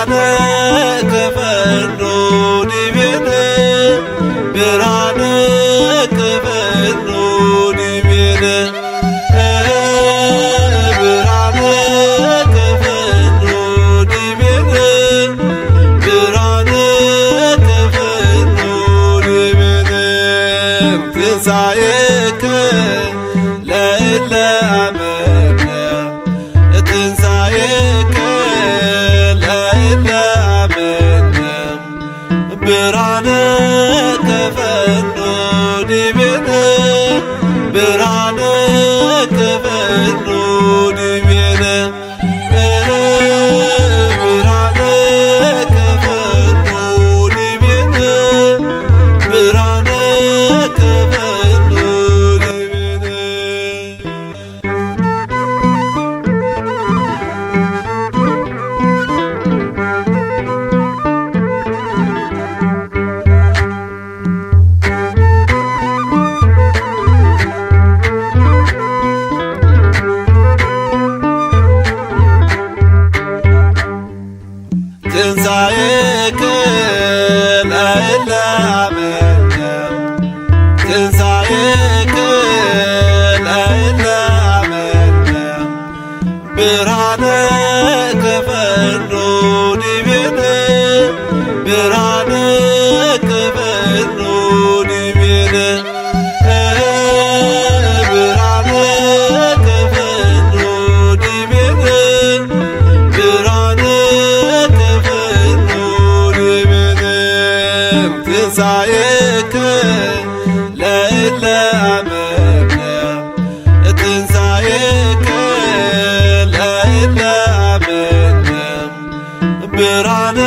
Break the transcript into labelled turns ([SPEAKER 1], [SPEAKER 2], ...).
[SPEAKER 1] ብርሃነ ከፈኖ ዲቤነ ብርሃነ ከፈኖ ዲቤነ ብርሃነ ከፈኖ ዲቤነ ብርሃነ ከፈኖ ዲቤነ ትንሣኤከ ለእለ አመነ ትንሣኤከ ለእለ አመነ ብርሃነ ከፈኖ ዲቤነ ብርሃነ ከፈኖ ዲቤነ ብርሃነ ከፈኖ ዲቤነ ብርሃነ ከፈኖ ዲቤነ ትንሣኤከ ለእለ አመነ ትንሣኤከ ለእለ አመነ ብርሃነ ከፈኖ ዲቤነ ብርሃነ ከፈኖ ዲቤነ ብርሃነ ከፈኖ ዲቤነ ብርሃነ ከፈኖ ዲቤነ ትንሣኤከ ለእለ አመነ ትንሣኤከ ለእለ አመነ ብርሃነ